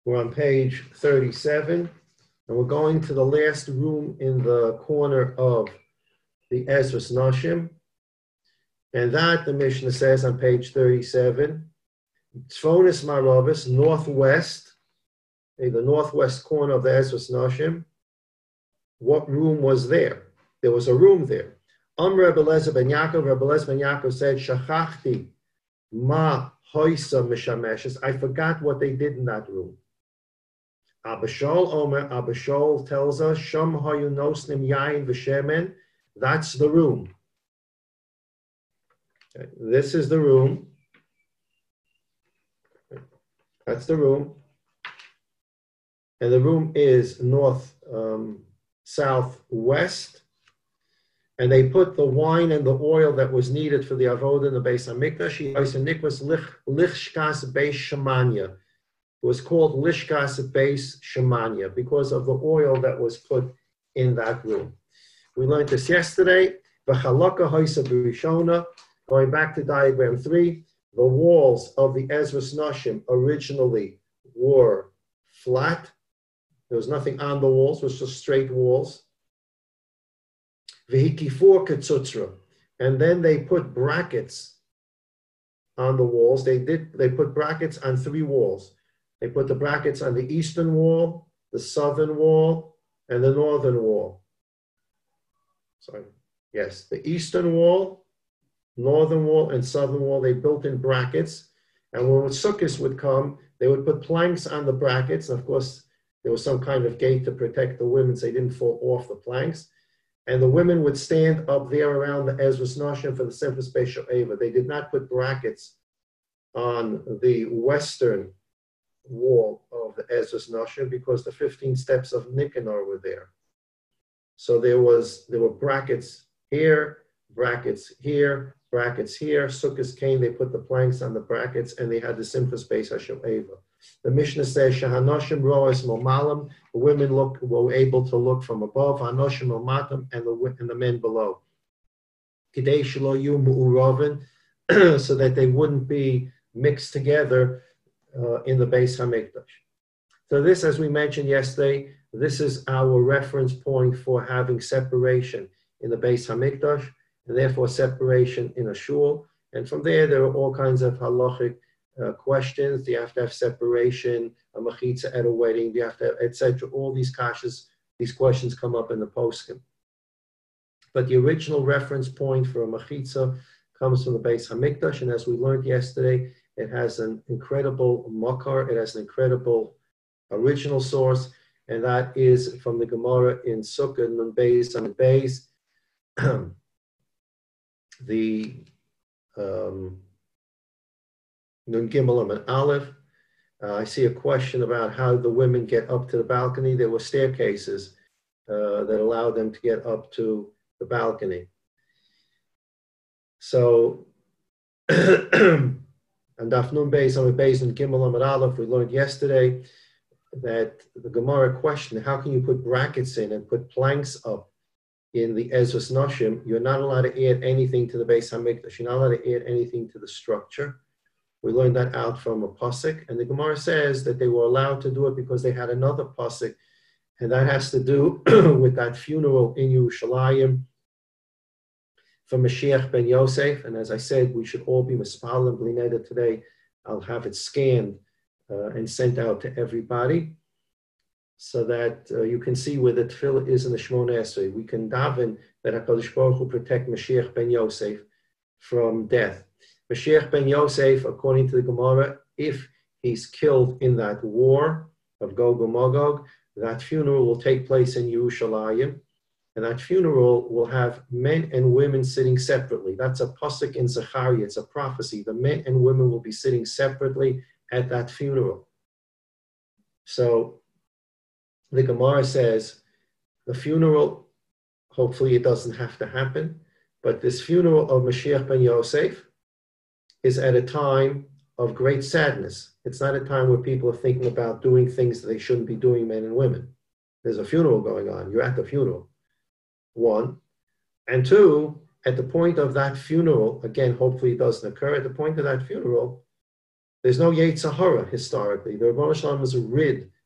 We're on page 37. And we're going to the last room in the corner of the Ezras Noshim. And that, the Mishnah says on page 37, Tzfonis Maravis, northwest, the northwest corner of the Ezras Noshim. What room was there? There was a room there. Rebbe Eliezer ben Yaakov said, Shachachti ma hoisa mishameshes. I forgot what they did in that room. Abba Shaul tells us, Sham hayu nosnim yain v'shemen. That's the room. Okay. This is the room. That's the room. And the room is north, southwest. And they put the wine and the oil that was needed for the avodah in the Bais Hamikdash. Lishkas Beis Shemanya. It was called Lishkas Beis Shemanya because of the oil that was put in that room. We learned this yesterday. Going back to diagram 3, the walls of the Ezras Nashim originally were flat. There was nothing on the walls, it was just straight walls. And then they put brackets on the walls. They put brackets on 3 walls. They put the brackets on the eastern wall, the southern wall, and the northern wall. Sorry. Yes, the eastern wall, northern wall, and southern wall, they built in brackets. And when Sukkot would come, they would put planks on the brackets. And of course, there was some kind of gate to protect the women so they didn't fall off the planks. And the women would stand up there around the Ezras Nashim for the Simchas Beis Shoeva. They did not put brackets on the western wall of the Ezras Nashim because the 15 steps of Nicanor were there. So there were brackets here, brackets here, brackets here. Sukkot came, they put the planks on the brackets, and they had the Simchas Beis Shoeva. The Mishnah says, "Shahanoshim roes momalim." The women were able to look from above, "Hanoshim momatim," and the men below. Kidei shelo yu mu'uravin, so that they wouldn't be mixed together in the Bais Hamikdash. So this, as we mentioned yesterday, this is our reference point for having separation in the Bais Hamikdash, and therefore separation in a shul. And from there are all kinds of halachic questions. Do you have to have separation, a machitza at a wedding? Do you have to have, etc.? All these kashas, these questions come up in the poskim. But the original reference point for a machitza comes from the Bais Hamikdash, and as we learned yesterday, it has an incredible makar, it has an incredible original source, and that is from the Gemara in Sukkah, Nun Beis and Beis. Nun Gimel and Aleph. I see a question about how the women get up to the balcony. There were staircases that allowed them to get up to the balcony. So, and Daf Nun Beis Amud Beis and Gimel Amud Aleph, we learned yesterday that the Gemara questioned, how can you put brackets in and put planks up in the Ezras Nashim? You're not allowed to add anything to the Bais Hamikdash. You're not allowed to add anything to the structure. We learned that out from a pasuk, and the Gemara says that they were allowed to do it because they had another pasuk, and that has to do with that funeral in Yerushalayim for Mashiach ben Yosef. And as I said, we should all be mispalim bli neder today. I'll have it scanned and sent out to everybody so that you can see where the tefillah is in the Shmoneh Esrei. We can daven that HaKadosh Baruch Hu protect Mashiach ben Yosef from death. Mashiach ben Yosef, according to the Gemara, if he's killed in that war of Gog and Magog, that funeral will take place in Yerushalayim, and that funeral will have men and women sitting separately. That's a pasuk in Zechariah, it's a prophecy. The men and women will be sitting separately at that funeral. So the Gemara says the funeral, hopefully it doesn't have to happen, but this funeral of Mashiach ben Yosef is at a time of great sadness. It's not a time where people are thinking about doing things that they shouldn't be doing, men and women. There's a funeral going on. You're at the funeral. 1. And 2, at the point of that funeral, again, hopefully it doesn't occur, at the point of that funeral, there's no Yetzer Hara historically. The Rebbeinu Shalom is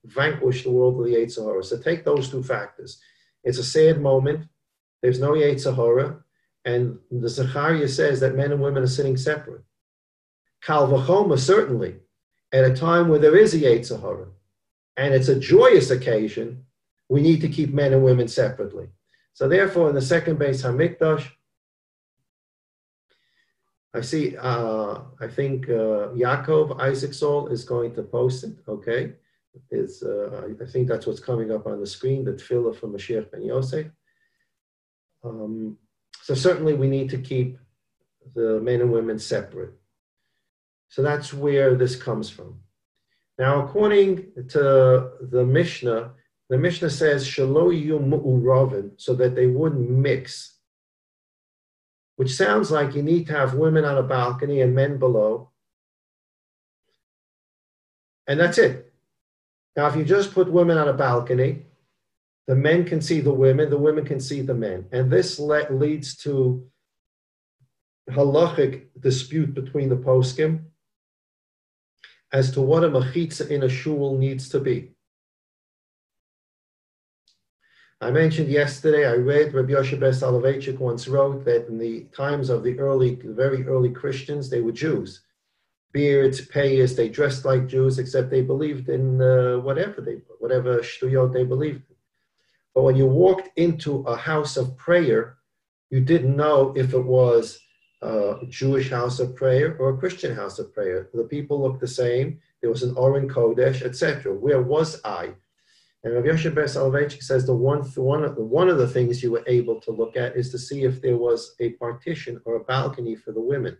vanquished the world of the Yetzer Hara. So take those 2 factors. It's a sad moment. There's no Yetzer Hara. And the Zechariah says that men and women are sitting separate. Kal v'choma, certainly, at a time where there is a Yetzer Hara, and it's a joyous occasion, we need to keep men and women separately. So therefore, in the second Bais Hamikdash, I see, I think Yaakov Isaacson is going to post it, okay? I think that's what's coming up on the screen, the tefillah from Mashiach ben Yosef. So certainly we need to keep the men and women separate. So that's where this comes from. Now, according to the Mishnah says, Shelo yu mu'uravin, so that they wouldn't mix, which sounds like you need to have women on a balcony and men below. And that's it. Now, if you just put women on a balcony, the men can see the women can see the men. And this leads to halachic dispute between the poskim as to what a mechitza in a shul needs to be. I mentioned yesterday, I read Rabbi Yoshe Ber Soloveitchik once wrote that in the times of the very early Christians, they were Jews. Beards, payas, they dressed like Jews, except they believed in whatever shtuyot they believed in. But when you walked into a house of prayer, you didn't know if it was a Jewish house of prayer or a Christian house of prayer. The people looked the same. There was an Oren Kodesh, etc. Where was I? And Rabbi Yoshe Ber Soloveitchik says one of the things you were able to look at is to see if there was a partition or a balcony for the women.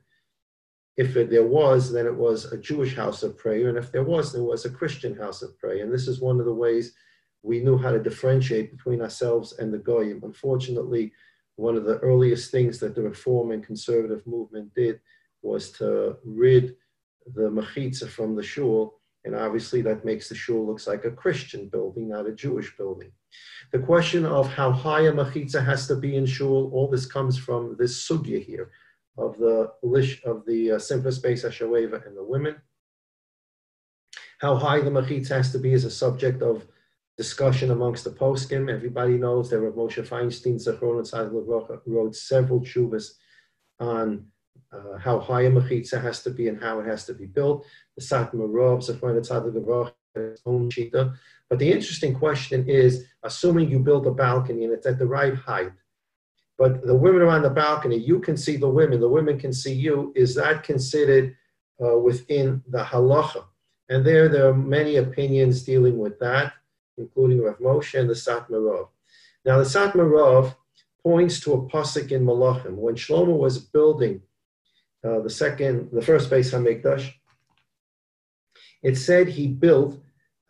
If there was, then it was a Jewish house of prayer, and if there was a Christian house of prayer. And this is one of the ways we knew how to differentiate between ourselves and the Goyim. Unfortunately, one of the earliest things that the Reform and Conservative movement did was to rid the mechitza from the shul, and obviously that makes the shul looks like a Christian building, not a Jewish building. The question of how high a mechitza has to be in shul, all this comes from this sugya here of the simplest Bais HaShoeva and the women. How high the mechitza has to be is a subject of discussion amongst the poskim. Everybody knows that Rav Moshe Feinstein Zechron Tzaddik Livrocha wrote several tshuvas on how high a mechitza has to be and how it has to be built. The Satmar Rav Zechron Tzaddik Livrocha has his own shita. But the interesting question is, assuming you build a balcony and it's at the right height, but the women are on the balcony, you can see the women can see you, is that considered within the halacha? And there are many opinions dealing with that, including Rav Moshe and the Satmar Rav. Now, the Satmar Rav points to a pasuk in Malachim. When Shlomo was building the first Bais Hamikdash, it said he built,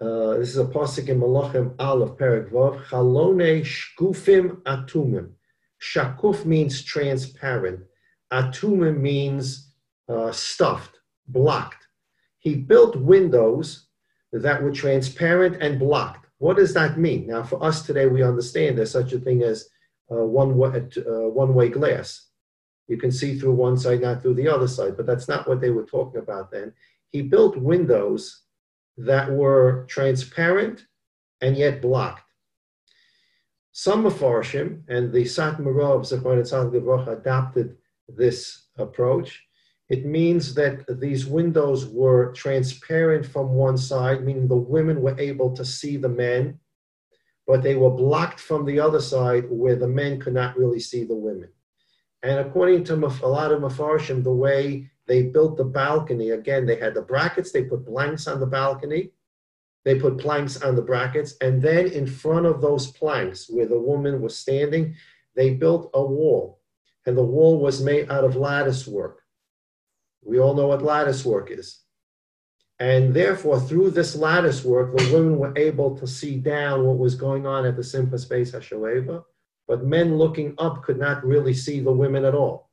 this is a pasuk in Malachim Aleph Perek Vav, Chalone Shkufim Atumim. Shakuf means transparent. Atumim means stuffed, blocked. He built windows that were transparent and blocked. What does that mean? Now, for us today, we understand there's such a thing as one-way glass. You can see through one side, not through the other side, but that's not what they were talking about then. He built windows that were transparent and yet blocked. Some Mefarshim, and the Satmar Rav Zechron Tzaddik Livrocha adopted this approach. It means that these windows were transparent from one side, meaning the women were able to see the men, but they were blocked from the other side where the men could not really see the women. And according to a lot of Mefarshim, the way they built the balcony, again, they had the brackets, they put planks on the balcony, they put planks on the brackets, and then in front of those planks where the woman was standing, they built a wall. And the wall was made out of lattice work. We all know what lattice work is. And therefore, through this lattice work, the women were able to see down what was going on at the simplest Bais HaShoeva, but men looking up could not really see the women at all.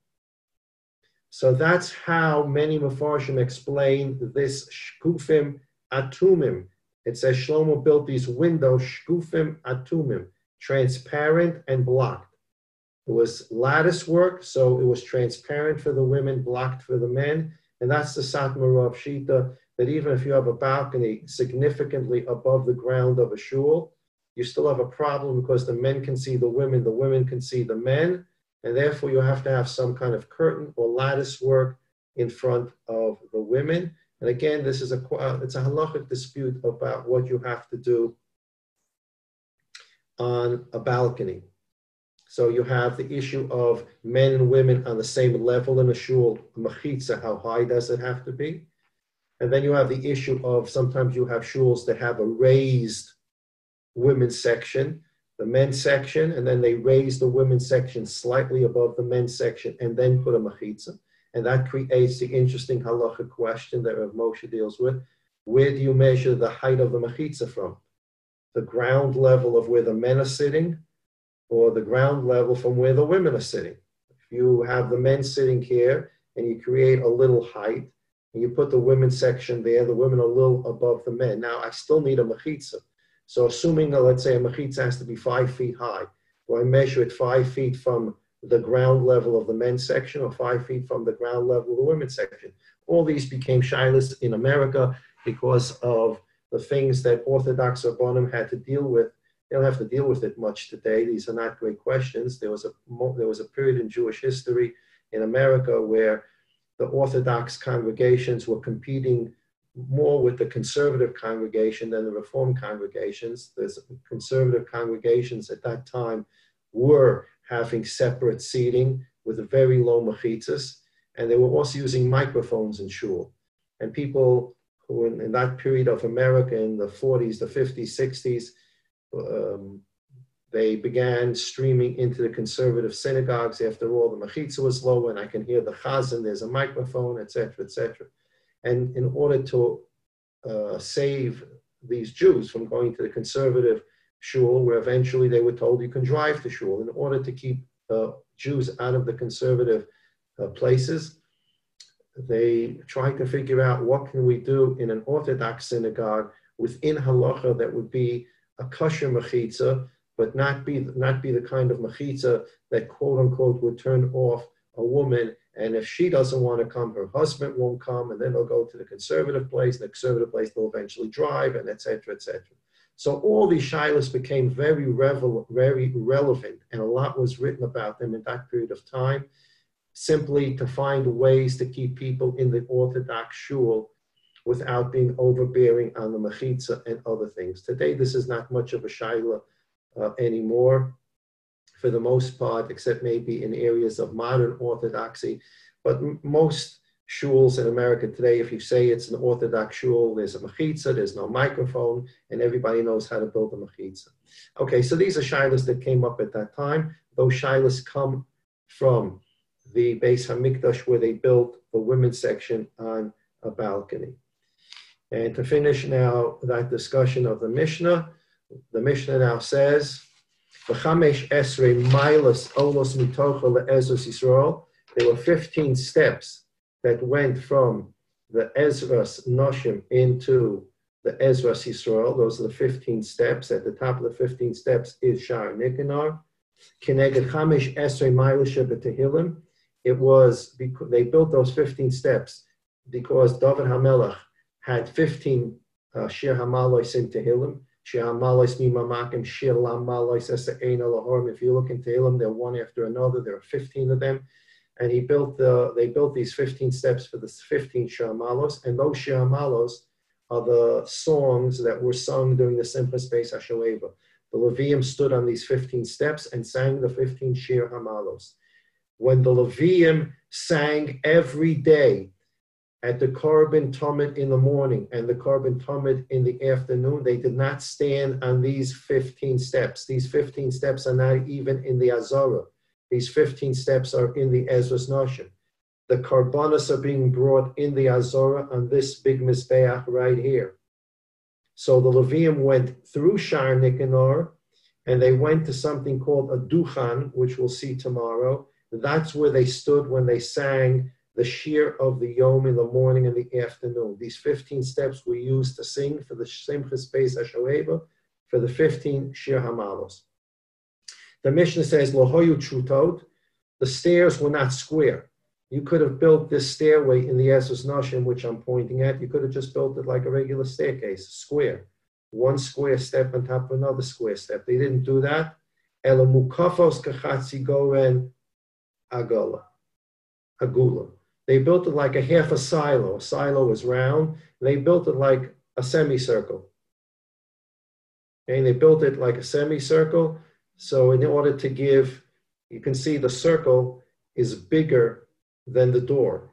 So that's how many Mefarshim explain this shkufim atumim. It says Shlomo built these windows, shkufim atumim, transparent and blocked. It was lattice work, so it was transparent for the women, blocked for the men. And that's the Satmar Rav Shita, that even if you have a balcony significantly above the ground of a shul, you still have a problem because the men can see the women can see the men, and therefore you have to have some kind of curtain or lattice work in front of the women. And again, this is it's a halachic dispute about what you have to do on a balcony. So you have the issue of men and women on the same level in a shul, mechitza, how high does it have to be? And then you have the issue of sometimes you have shuls that have a raised women's section, the men's section, and then they raise the women's section slightly above the men's section and then put a mechitza. And that creates the interesting halachic question that Rav Moshe deals with. where do you measure the height of the mechitza from? The ground level of where the men are sitting, or the ground level from where the women are sitting? If you have the men sitting here and you create a little height, and you put the women's section there, the women are a little above the men. Now, I still need a mechitza. So assuming, let's say, a mechitza has to be 5 feet high, do I measure it 5 feet from the ground level of the men's section or 5 feet from the ground level of the women's section? All these became shilas in America because of the things that Orthodox Rabbanim had to deal with. They don't have to deal with it much today. These are not great questions. There was a period in Jewish history in America where the Orthodox congregations were competing more with the conservative congregation than the Reform congregations. The conservative congregations at that time were having separate seating with very low mechitzas, and they were also using microphones in shul. And people who in that period of America in the 40s, the 50s, 60s, they began streaming into the conservative synagogues. After all, the mechitza was low, and I can hear the chazan, there's a microphone, etc., etc. And in order to save these Jews from going to the conservative shul, where eventually they were told you can drive to shul, in order to keep Jews out of the conservative places, they tried to figure out what can we do in an Orthodox synagogue within halacha that would be a kosher mechitza, but not be the kind of mechitza that quote unquote would turn off a woman. And if she doesn't want to come, her husband won't come, and then they'll go to the conservative place. The conservative place they'll eventually drive, and et cetera, et cetera. So all these shilas became very relevant, and a lot was written about them in that period of time, simply to find ways to keep people in the Orthodox shul without being overbearing on the mechitza and other things. Today, this is not much of a shaila anymore, for the most part, except maybe in areas of modern Orthodoxy. But most shuls in America today, if you say it's an Orthodox shul, there's a mechitza, there's no microphone, and everybody knows how to build a mechitza. Okay, so these are shilas that came up at that time. Those shilas come from the Bais Hamikdash, where they built the women's section on a balcony. And to finish now that discussion of the Mishnah now says, "V'chamesh esrei milas olos mitocha le'ezros Yisrael." There were 15 steps that went from the Ezras Noshim into the Ezras Yisrael. Those are the 15 steps. At the top of the 15 steps is Sha'ar Nikanor. Keneged chamesh esrei milas shebetehillim. It was because they built those 15 steps because David HaMelech had 15 Shir HaMalois in Tehillim. Shir HaMalois mimamakim Shir LaMalois Ese'ein Elohim. If you look in Tehillim, they're one after another. There are 15 of them. And they built these 15 steps for the 15 Shir HaMalos. And those Shir HaMalos are the songs that were sung during the Simchas Beis HaShoeva. The Leviim stood on these 15 steps and sang the 15 Shir HaMalos. When the Leviim sang every day at the Korban Tamid in the morning and the Korban Tamid in the afternoon, they did not stand on these 15 steps. These 15 steps are not even in the Azorah. These 15 steps are in the Ezras Noshim. The Karbanos are being brought in the Azorah on this big Mizbeach right here. So the Leviim went through Sha'ar Nikanor, and they went to something called a Duchan, which we'll see tomorrow. That's where they stood when they sang the Shir of the Yom in the morning and the afternoon. These 15 steps were used to sing for the Simchas Beis HaShoeva, for the 15 Shir HaMalos. The Mishnah says, Lohoyu Trutot, the stairs were not square. You could have built this stairway in the Ezras Noshim, which I'm pointing at. You could have just built it like a regular staircase, square. One square step on top of another square step. They didn't do that. Ela mukafos kachatzi goren agula. They built it like a half a silo. A silo was round. They built it like a semicircle. Okay, and they built it like a semicircle. So in order to give, you can see the circle is bigger than the door.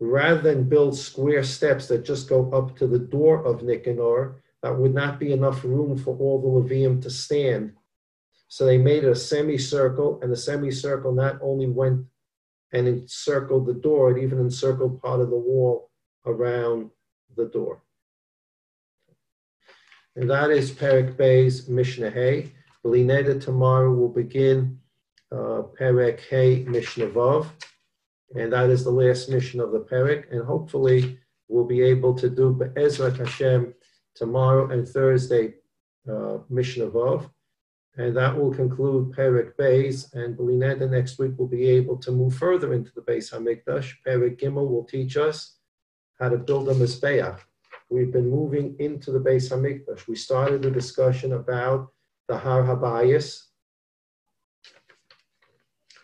Rather than build square steps that just go up to the door of Nikanor, that would not be enough room for all the Leviim to stand. So they made it a semicircle, and the semicircle not only went and encircled the door, it even encircled part of the wall around the door. And that is Perek Bais Mishnah Hey. B'li tomorrow will begin Perek Hey Mishnah Vav. And that is the last mission of the Perek. And hopefully we'll be able to do Be'ezrat Hashem tomorrow and Thursday Mishnah Vav. And that will conclude Perek Beis. And B'li next week we'll be able to move further into the Bais Hamikdash. Perek Gimel will teach us how to build a Mizbeach. We've been moving into the Bais Hamikdash. We started the discussion about the Har HaBayis.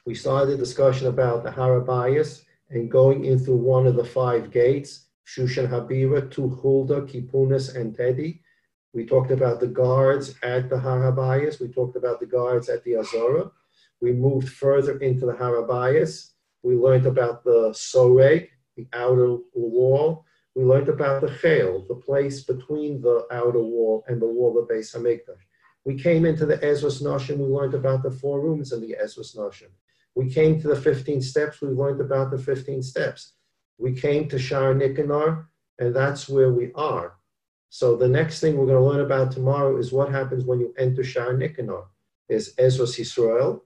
We started the discussion about the Har HaBayis and going in through one of the 5 gates, Shushan Habira, Tu Hulda, Kipunas, and Teddy. We talked about the guards at the Har HaBayis. We talked about the guards at the Azorah. We moved further into the Har HaBayis. We learned about the Soreg, the outer wall. We learned about the Chel, the place between the outer wall and the wall of Bais Hamikdash. We came into the Ezras Noshim. We learned about the 4 rooms in the Ezras Noshim. We came to the 15 steps. We learned about the 15 steps. We came to Shar Nikanor, and that's where we are. So the next thing we're going to learn about tomorrow is what happens when you enter Shar Nikanor. There's Ezras Yisrael,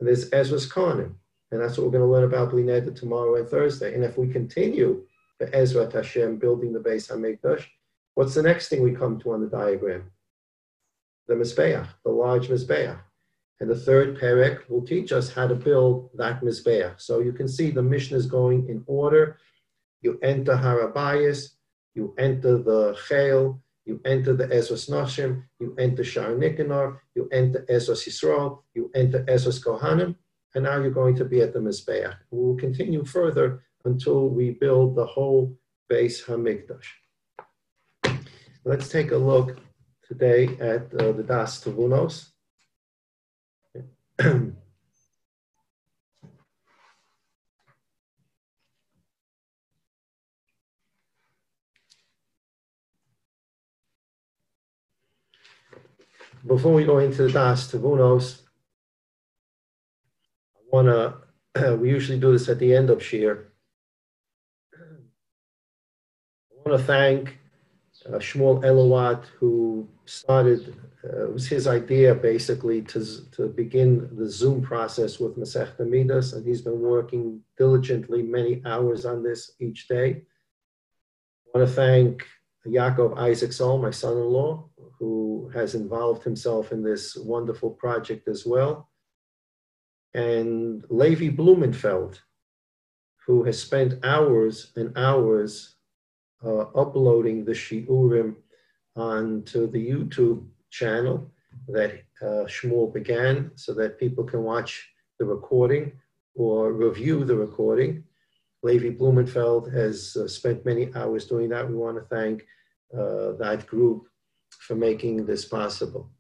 and there's Ezras Kohanim. And that's what we're going to learn about B'li Neder tomorrow and Thursday. And if we continue the Ezrat Hashem building the Bais Hamikdash, what's the next thing we come to on the diagram? The Mizbeach, the large Mizbeach. And the third Perek will teach us how to build that Mizbeach. So you can see the Mishnah is going in order. You enter Har HaBayis, you enter the Chel, you enter the Ezras Noshim, you enter Shar Nikanor, you enter Ezras Yisrael, you enter Ezras Kohanim, and now you're going to be at the Mizbeach. We will continue further until we build the whole Bais Hamikdash. Let's take a look today at the Das Tavunos. Before we go into the Das Tavunos, we usually do this at the end of Shir. I want to thank Shmuel Elowat, who started, it was his idea basically to begin the Zoom process with Masechta Middos, and he's been working diligently many hours on this each day. I want to thank Yaakov Isaac Sol, my son-in-law, who has involved himself in this wonderful project as well. And Levi Blumenfeld, who has spent hours and hours uploading the Shiurim onto the YouTube channel that Shmuel began so that people can watch the recording or review the recording. Levi Blumenfeld has spent many hours doing that. We want to thank that group for making this possible.